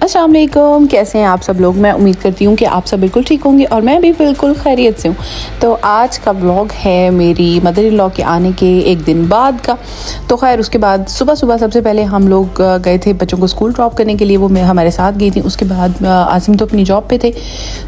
अस्सलाम वालेकुम, कैसे हैं आप सब लोग। मैं उम्मीद करती हूँ कि आप सब बिल्कुल ठीक होंगे और मैं भी बिल्कुल खैरियत से हूँ। तो आज का व्लॉग है मेरी मदर इन लॉ के आने के एक दिन बाद का। तो खैर उसके बाद सुबह सुबह सबसे पहले हम लोग गए थे बच्चों को स्कूल ड्रॉप करने के लिए, वो मैं हमारे साथ गई थी। उसके बाद आसिम तो अपनी जॉब पे थे,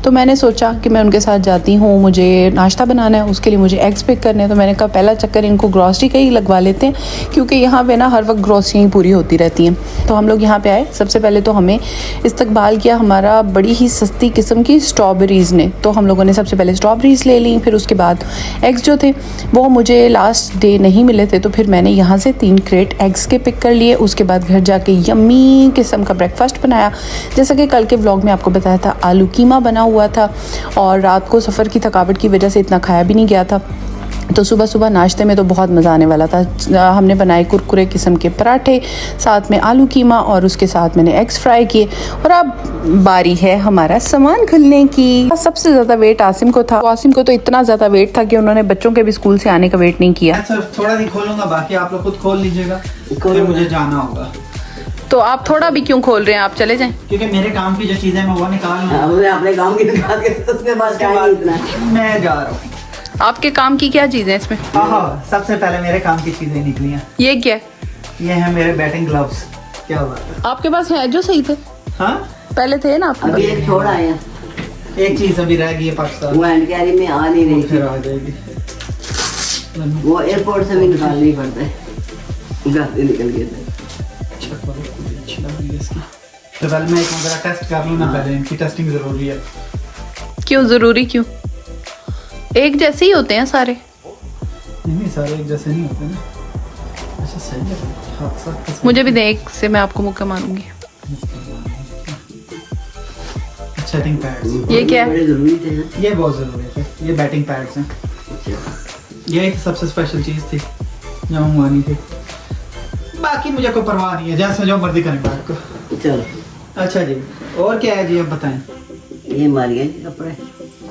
तो मैंने सोचा कि मैं उनके साथ जाती हूँ, मुझे नाश्ता बनाना है, उसके लिए मुझे एग्स पिक करने हैं। तो मैंने कहा पहला चक्कर इनको ग्रॉसरी का ही लगवा लेते हैं, क्योंकि यहाँ पे ना हर वक्त ग्रॉसरी पूरी होती रहती हैं। तो हम लोग यहाँ पे आए। सबसे पहले तो हमें इस्तकबाल किया हमारा बड़ी ही सस्ती किस्म की स्ट्रॉबेरीज़ ने। तो हम लोगों ने सबसे पहले स्ट्रॉबेरीज़ ले ली, फिर उसके बाद एग्स जो थे वो मुझे लास्ट डे नहीं मिले थे, तो फिर मैंने यहाँ से 3 क्रेट एग्स के पिक कर लिए। उसके बाद घर जाके यम्मी किस्म का ब्रेकफास्ट बनाया। जैसा कि कल के व्लॉग में आपको बताया था, आलू कीमा बना हुआ था और रात को सफ़र की थकावट की वजह से इतना खाया भी नहीं गया था। तो सुबह सुबह नाश्ते में तो बहुत मज़ा आने वाला था। हमने बनाए कुरकुरे किस्म के पराठे, साथ में आलू कीमा और उसके साथ मैंने एग्स फ्राई किए। और अब बारी है हमारा सामान खुलने की। सबसे ज़्यादा वेट आसिम को था। आसिम को तो इतना ज़्यादा वेट था कि उन्होंने बच्चों के भी स्कूल से आने का वेट नहीं किया। अच्छा, थोड़ा नहीं खोलूंगा, बाकी आप लोग खुद खोल लीजिएगा, फिर मुझे जाना होगा। तो आप थोड़ा भी क्यों खोल रहे हैं, आप चले जाएं। क्योंकि मेरे काम की जो चीज़ें मैं वो निकाल लूँ। अपने काम की निकाल के उसके बाद मैं जा रहा हूँ। आपके काम की क्या चीज़ है इसमें? सबसे पहले मेरे काम की चीज़ें निकली हैं। ये क्या है? ये है मेरे बैटिंग ग्लव्स। क्या हुआ था? आपके पास है जो सही थे? हाँ, पहले थे ना आपके अभी एक छोड़ आया, एक चीज़ अभी रह गई है पाकिस्तान। वो हैंड कैरी में आ नहीं रही फिर थी, आ जाएगी। वो एयरपोर्ट से भी निकालनी पड़ता है, घर से निकल गए थे। तो पहले मैं एक वगैरह टेस्ट कर लूँ ना, पहले इनकी टेस्टिंग ज़रूरी है। क्यों ज़रूरी? क्यों? एक जैसे ही होते हैं सारे? नहीं, सारे एक जैसे नहीं होते ना। अच्छा सही है, हादसा मुझे भी दे एक से, मैं आपको मुक्का मारूंगी। Setting pads. ये क्या है? बड़े जरूरी थे ना? ये बहुत ज़रूरी है। ये बैटिंग पैड्स हैं। ये एक सबसे स्पेशल चीज़ थी जो मंगवानी थी। बाकी मुझे कोई परवाह नहीं है, जैसा जो मर्जी करें बात को। चलो अच्छा जी, और क्या है जी, अब बताएं। ये मारिए कपड़े।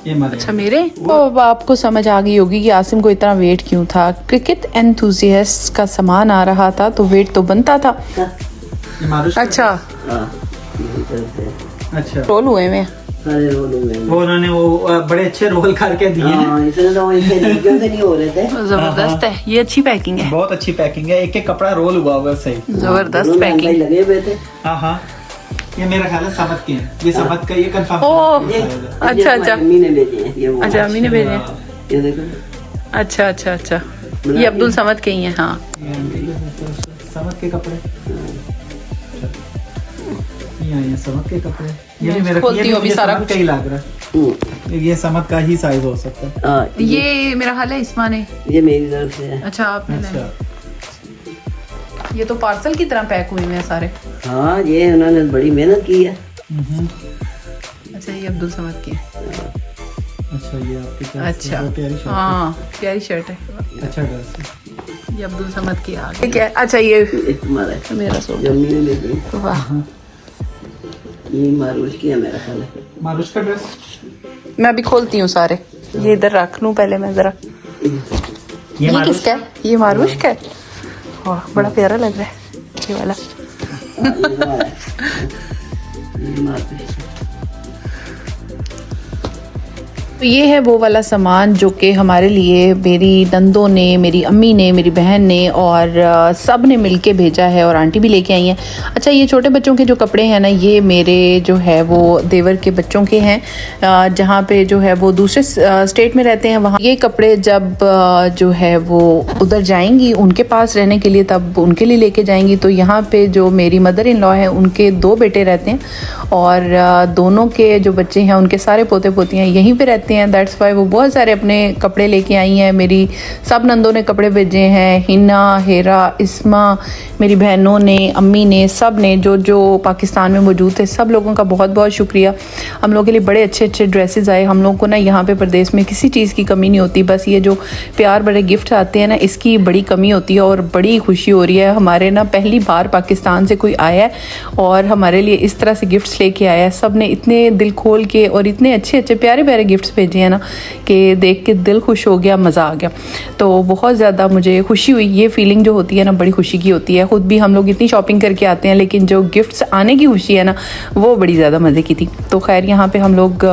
ये हमारे अच्छा मेरे तो अब आपको समझ आ गई होगी कि आसिम को इतना वेट क्यों था। क्रिकेट एंथुसियास्ट का सामान आ रहा था तो वेट तो बनता था। ये मारुश। अच्छा अच्छा, रोल हुए में सारे रोल में वो उन्होंने वो बड़े अच्छे रोल करके दिए हैं। इसलिए तो इनके लड़कियों से नहीं हो रहे थे। जबरदस्त है, ये अच्छी पैकिंग है, बहुत अच्छी पैकिंग है। एक एक कपड़ा रोल हुआ हुआ है सही। जबरदस्त पैकिंग। लगे हुए थे। हाँ, ये मेरा ख्याल है समत के हैं। ये समत का, ये कंफर्म। ओह, ये अच्छा अच्छा, अम्मी ने भेजे हैं ये वो। अच्छा अम्मी ने भेजे हैं। ये देखो। अच्छा अच्छा अच्छा, ये अब्दुल समद के ही हैं। हाँ समत के कपड़े, ये समत के कपड़े। ये भी मेरा, खोलती हूँ अभी सारा समत का ही लग रहा है। ये समत का ही साइज हो सकता है। हाँ, ये मेरा हाल है इस्मा ने। ये मेरी तरफ से है। अच्छा आपने अच्छा, ये तो पार्सल की तरह पैक हुए हैं सारे। हाँ, ये उन्होंने बड़ी मेहनत की है। अच्छा ये अब्दुल समद के। अच्छा ये आपकी क्या अच्छा प्यारी शर्ट है। हाँ प्यारी शर्ट है, अच्छा ड्रेस है। ये अब्दुल समद की आ गई। क्या? अच्छा ये ये तुम्हारा है, मेरा सूट। जो अम्मी ने भेजी। वाह, ये मारूश की है मेरा ख्याल है। मारुश का ड्रेस। मैं अभी खोलती हूँ सारे। ये इधर रख लूँ पहले मैं जरा। ये मारुश किसका है? ये मारुश का है। वाह बड़ा प्यारा लग रहा है ये वाला। ये मारूश। तो ये है वो वाला सामान जो कि हमारे लिए मेरी नंदों ने, मेरी अम्मी ने, मेरी बहन ने और सब ने मिलके भेजा है और आंटी भी लेके आई हैं। अच्छा ये छोटे बच्चों के जो कपड़े हैं ना, ये मेरे जो है वो देवर के बच्चों के हैं, जहाँ पे जो है वो दूसरे स्टेट में रहते हैं। वहाँ ये कपड़े जब जो है वो उधर जाएंगी उनके पास रहने के लिए, तब उनके लिए लेके जाएंगी। तो यहाँ पे जो मेरी मदर इन लॉ है, उनके 2 बेटे रहते हैं और दोनों के जो बच्चे हैं उनके सारे पोते पोतियाँ यहीं पर रहते हैं। दैट्स वाई वो बहुत सारे अपने कपड़े लेके आई हैं। मेरी सब नंदों ने कपड़े भेजे हैं, हिना, हेरा, इस्मा, मेरी बहनों ने, अम्मी ने, सब ने जो जो पाकिस्तान में मौजूद थे, सब लोगों का बहुत बहुत शुक्रिया। हम लोगों के लिए बड़े अच्छे अच्छे ड्रेसेस आए। हम लोगों को ना यहाँ पे प्रदेश में किसी चीज़ की कमी नहीं होती, बस ये जो प्यार बड़े गिफ्ट आते हैं ना, इसकी बड़ी कमी होती है और बड़ी खुशी हो रही है। हमारे ना पहली बार पाकिस्तान से कोई आया है और हमारे लिए इस तरह से गिफ्ट्स लेके आया है। सब ने इतने दिल खोल के और इतने अच्छे अच्छे प्यारे प्यारे गिफ्ट्स भेजे हैं ना कि देख के दिल खुश हो गया, मज़ा आ गया। तो बहुत ज़्यादा मुझे खुशी हुई। ये फीलिंग जो होती है ना बड़ी खुशी की होती है। ख़ुद भी हम लोग इतनी शॉपिंग करके आते हैं, लेकिन जो गिफ्ट्स आने की खुशी है ना वो बड़ी ज़्यादा मज़े की थी। तो खैर यहाँ पे हम लोग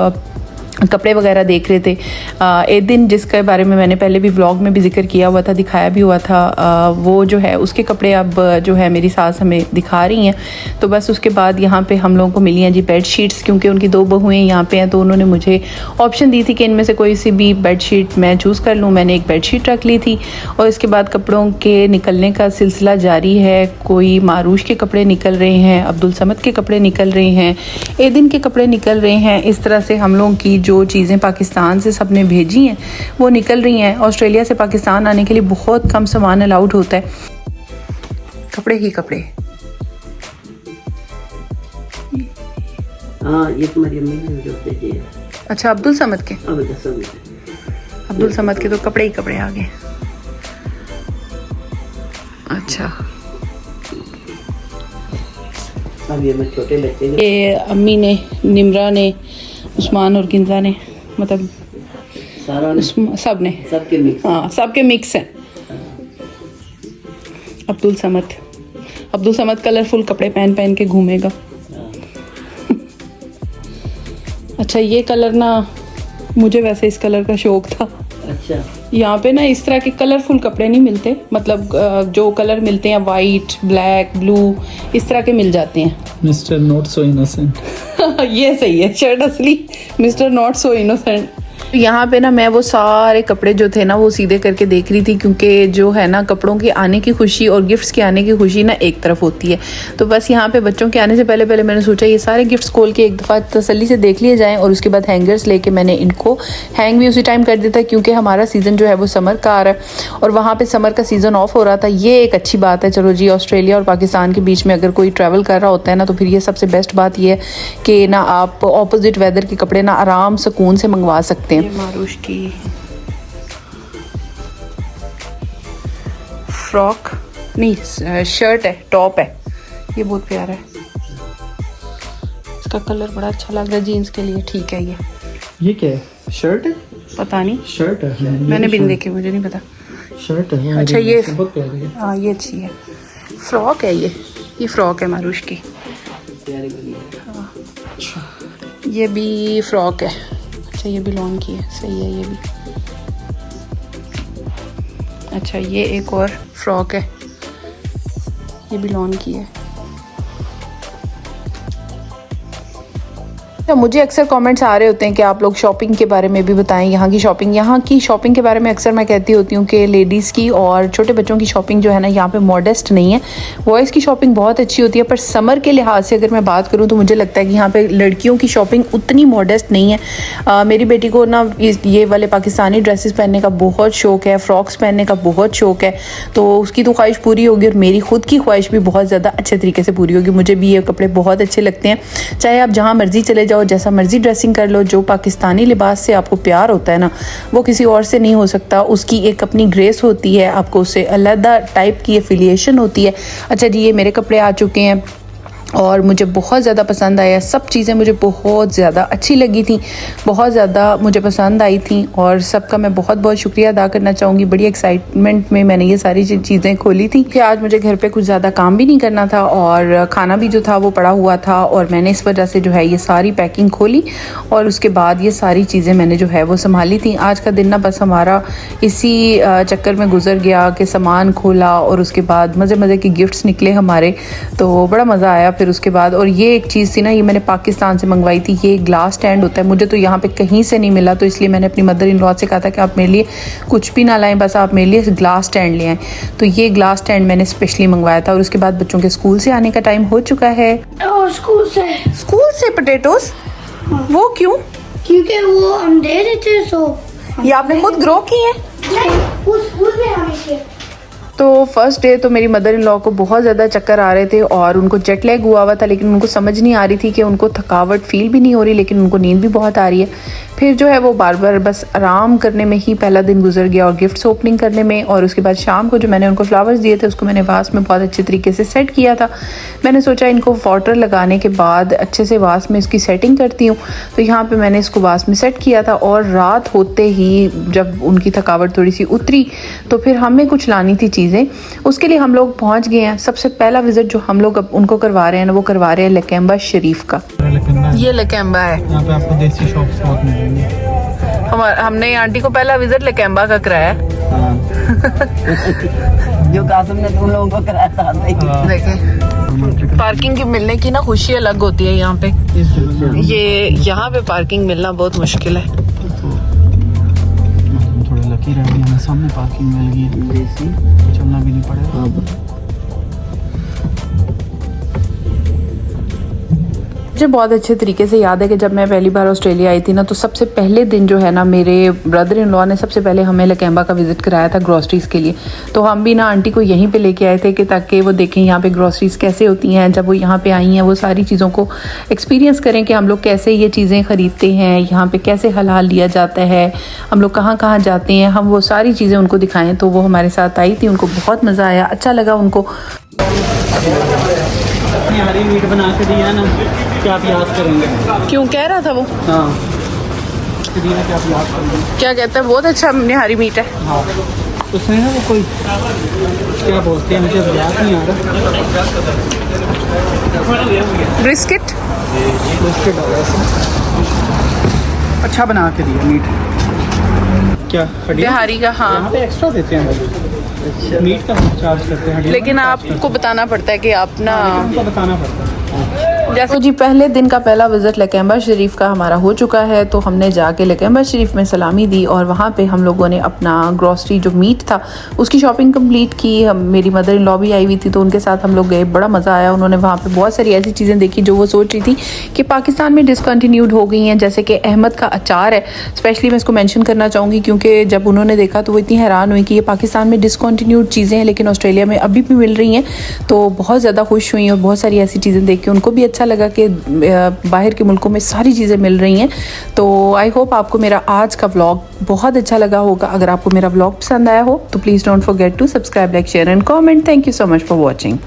कपड़े वगैरह देख रहे थे। एक दिन जिसके बारे में मैंने पहले भी व्लॉग में भी जिक्र किया हुआ था, दिखाया भी हुआ था, वो जो है उसके कपड़े अब जो है मेरी सास हमें दिखा रही हैं। तो बस उसके बाद यहाँ पे हम लोगों को मिली हैं जी बेड शीट्स, क्योंकि उनकी 2 बहुएँ यहाँ पे हैं। तो उन्होंने मुझे ऑप्शन दी थी कि इनमें से कोई सी भी बेड शीट मैं चूज़ कर लूँ। मैंने एक बेड शीट रख ली थी और इसके बाद कपड़ों के निकलने का सिलसिला जारी है। कोई मारूश के कपड़े निकल रहे हैं, अब्दुल समद के कपड़े निकल रहे हैं, ए दिन के कपड़े निकल रहे हैं। इस तरह से हम लोगों की जो चीज़ें पाकिस्तान से सबने भेजी हैं वो निकल रही हैं। ऑस्ट्रेलिया से पाकिस्तान आने के लिए बहुत कम सामान अलाउड होता है। कपड़े ही कपड़े। हाँ ये तुम्हारी अम्मी ने जो भेजे हैं। अच्छा अब्दुल समद के, अब्दुल समद के तो कपड़े ही कपड़े आ गए। अच्छा अब ये मैं छोटे बच्चे ये अम्मी ने, निमरा ने, उस्मान और किंजा ने, मतलब सारा सब ने, सबके मिक्स। हाँ सबके मिक्स हैं। अब्दुल समद कलरफुल कपड़े पहन पहन के घूमेगा। अच्छा ये कलर ना, मुझे वैसे इस कलर का शौक था। अच्छा यहाँ पे ना इस तरह के कलरफुल कपड़े नहीं मिलते, मतलब जो कलर मिलते हैं वाइट, ब्लैक, ब्लू, इस तरह के मिल जाते हैं। Mister not so innocent. ये सही है, शर्ट असली मिस्टर नॉट सो इनोसेंट। यहाँ पे ना मैं वो सारे कपड़े जो थे ना वो सीधे करके देख रही थी, क्योंकि जो है ना कपड़ों के आने की खुशी और गिफ्ट्स के आने की खुशी ना एक तरफ होती है। तो बस यहाँ पे बच्चों के आने से पहले पहले मैंने सोचा ये सारे गिफ्ट्स खोल के एक दफ़ा तसल्ली से देख लिए जाएं, और उसके बाद हैंगर्स लेके मैंने इनको हैंग भी उसी टाइम कर दिया था, क्योंकि हमारा सीज़न जो है वो समर का आ रहा है और वहाँ पर समर का सीज़न ऑफ हो रहा था। ये एक अच्छी बात है। चलो जी, ऑस्ट्रेलिया और पाकिस्तान के बीच में अगर कोई ट्रैवल कर रहा होता है ना तो फिर ये सबसे बेस्ट बात ये है कि ना आप ऑपोजिट वेदर के कपड़े ना आराम सुकून से मंगवा सकते हैं। मारूश की फ्रॉक नहीं, शर्ट है, टॉप है, ये बहुत प्यारा है। इसका कलर बड़ा अच्छा लग रहा है जीन्स के लिए। ठीक है ये क्या है? शर्ट है? पता नहीं, शर्ट है, मैंने भी नहीं देखी, मुझे नहीं पता। शर्ट है। अच्छा ये बहुत प्यारी है। हाँ ये अच्छी है। फ्रॉक है ये फ्रॉक है मारूश की। हाँ ये भी फ्रॉक है। अच्छा ये भी लॉन्ग की है, सही है ये भी। अच्छा ये एक और फ्रॉक है, ये भी लॉन्ग की है। तो मुझे अक्सर कमेंट्स आ रहे होते हैं कि आप लोग शॉपिंग के बारे में भी बताएं, यहाँ की शॉपिंग के बारे में अक्सर मैं कहती होती हूँ कि लेडीज़ की और छोटे बच्चों की शॉपिंग जो है ना यहाँ पे मॉडेस्ट नहीं है। बॉयज़ की शॉपिंग बहुत अच्छी होती है, पर समर के लिहाज से अगर मैं बात करूँ तो मुझे लगता है कि यहाँ पे लड़कियों की शॉपिंग उतनी मॉडेस्ट नहीं है। मेरी बेटी को ना ये वाले पाकिस्तानी ड्रेसेस पहनने का बहुत शौक है, फ्रॉक्स पहनने का बहुत शौक है, तो उसकी तो ख्वाहिश पूरी होगी और मेरी खुद की ख्वाहिश भी बहुत ज़्यादा अच्छे तरीके से पूरी होगी। मुझे भी ये कपड़े बहुत अच्छे लगते हैं, चाहे आप जहाँ मर्जी चले जाओ, जैसा मर्जी ड्रेसिंग कर लो। जो पाकिस्तानी लिबास से आपको प्यार होता है ना वो किसी और से नहीं हो सकता। उसकी एक अपनी ग्रेस होती है, आपको उससे अलग टाइप की एफिलिएशन होती है। अच्छा जी, ये मेरे कपड़े आ चुके हैं और मुझे बहुत ज़्यादा पसंद आया। सब चीज़ें मुझे बहुत ज़्यादा अच्छी लगी थी, बहुत ज़्यादा मुझे पसंद आई थी और सबका मैं बहुत बहुत शुक्रिया अदा करना चाहूँगी। बड़ी एक्साइटमेंट में मैंने ये सारी चीज़ें खोली थी कि आज मुझे घर पे कुछ ज़्यादा काम भी नहीं करना था और खाना भी जो था वो पड़ा हुआ था, और मैंने इस वजह से जो है ये सारी पैकिंग खोली और उसके बाद ये सारी चीज़ें मैंने जो है वो संभाली थी। आज का दिन ना बस हमारा इसी चक्कर में गुजर गया कि सामान खोला और उसके बाद मज़े मज़े के गिफ्ट्स निकले हमारे, तो बड़ा मज़ा आया। फिर उसके बाद और ये एक चीज़ थी ना, ये मैंने पाकिस्तान से मंगवाई थी। ये ग्लास स्टैंड होता है, मुझे तो यहाँ पे कहीं से नहीं मिला, तो इसलिए मैंने अपनी मदर इन लॉ से कहा था कि आप मेरे लिए कुछ भी ना लाएं, बस आप मेरे लिए ग्लास स्टैंड ले आएँ। तो ये ग्लास स्टैंड मैंने स्पेशली मंगवाया था। और उसके बाद बच्चों के स्कूल से आने का टाइम हो चुका है। और स्कूल से पोटैटोस, वो क्यों? क्योंकि वो हम दे रहे थे, सो ये आपने खुद ग्रो किए हैं? नहीं, वो स्कूल में हमें थे। तो फर्स्ट डे तो मेरी मदर इन लॉ को बहुत ज़्यादा चक्कर आ रहे थे और उनको जेट लैग हुआ हुआ था, लेकिन उनको समझ नहीं आ रही थी कि उनको थकावट फील भी नहीं हो रही, लेकिन उनको नींद भी बहुत आ रही है। फिर जो है वो बार बार बस आराम करने में ही पहला दिन गुजर गया और गिफ्ट्स ओपनिंग करने में। और उसके बाद शाम को जो मैंने उनको फ्लावर्स दिए थे उसको मैंने वास में बहुत अच्छे तरीके से सेट किया था। मैंने सोचा इनको वाटर लगाने के बाद अच्छे से वास में इसकी सेटिंग करती हूँ, तो यहाँ पे मैंने इसको वास में सेट किया था। और रात होते ही जब उनकी थकावट थोड़ी सी उतरी तो फिर हमें कुछ लानी थी चीज़ें, उसके लिए हम लोग पहुँच गए हैं। सबसे पहला विज़िट जो हम लोग अब उनको करवा रहे हैं ना, वो करवा रहे हैं लकैम्बा शरीफ का। ये लकैम्बा है, यहाँ पे आपको देसी शॉप्स बहुत मिलेंगी। हमने आंटी को पहला विज़िट लकैम्बा का कराया। जो कासिम ने तुम लोगों को कराया था। देखें पार्किंग की मिलने की ना खुशी अलग होती है यहाँ पे। ये यहाँ पे पार्किंग मिलना बहुत मुश्किल है। थोड़े लकी रह गए, हमें सामने पार्किंग मिल गई, चलना भी नहीं पड़ेगा। मुझे बहुत अच्छे तरीके से याद है कि जब मैं पहली बार ऑस्ट्रेलिया आई थी ना, तो सबसे पहले दिन जो है ना, मेरे ब्रदर इन लॉ ने सबसे पहले हमें लकैम्बा का विज़िट कराया था ग्रॉसरीज़ के लिए। तो हम भी ना आंटी को यहीं पे लेके आए थे कि ताकि वो देखें यहाँ पे ग्रॉसरीज़ कैसे होती हैं। जब वो यहाँ पे आई हैं वो सारी चीज़ों को एक्सपीरियंस करें कि हम लोग कैसे ये चीज़ें ख़रीदते हैं, यहाँ पे कैसे हलाल लिया जाता है, हम लोग कहाँ कहाँ जाते हैं, हम वो सारी चीज़ें उनको दिखाएँ। तो वो हमारे साथ आई थी, उनको बहुत मज़ा आया, अच्छा लगा उनको। हरी मीट बना के दिया ना, क्या आप याद करेंगे? क्यों कह रहा था वो? हाँ, क्या आप याद करेंगे? क्या कहता है? बहुत अच्छा निहारी मीट है। हाँ, उसमें ना वो कोई क्या बोलते हैं, मुझे याद नहीं आ रहा। ब्रिस्किट अच्छा बना के दिया मीट। क्या निहारी का? हाँ, यहाँ पे एक्स्ट्रा देते हैं, मीट का चार्ज करते हैं, लेकिन आपको बताना पड़ता है कि आप ना, उनको बताना पड़ता है। जैसे जी पहले दिन का पहला विज़िट लकैम्बा शरीफ का हमारा हो चुका है। तो हमने जाके लकैम्बा शरीफ में सलामी दी और वहाँ पे हम लोगों ने अपना ग्रॉसरी जो मीट था उसकी शॉपिंग कंप्लीट की। मेरी मदर इन लॉ भी आई हुई थी, तो उनके साथ हम लोग गए, बड़ा मज़ा आया। उन्होंने वहाँ पे बहुत सारी ऐसी चीज़ें देखी जो वो सोच रही थी कि पाकिस्तान में डिसकंटिन्यूड हो गई हैं, जैसे कि अहमद का अचार है। स्पेशली मैं इसको मैंशन करना चाहूँगी क्योंकि जब उन्होंने देखा तो वो इतनी हैरान हुई कि ये पाकिस्तान में डिसकंटिन्यूड चीज़ें हैं लेकिन ऑस्ट्रेलिया में अभी भी मिल रही हैं। तो बहुत ज़्यादा खुश हुई और बहुत सारी ऐसी चीज़ें देख के उनको भी अच्छा लगा कि बाहर के मुल्कों में सारी चीज़ें मिल रही हैं। तो आई होप आपको मेरा आज का व्लॉग बहुत अच्छा लगा होगा। अगर आपको मेरा व्लॉग पसंद आया हो तो please don't forget to subscribe, like, share and comment. Thank you so much for watching.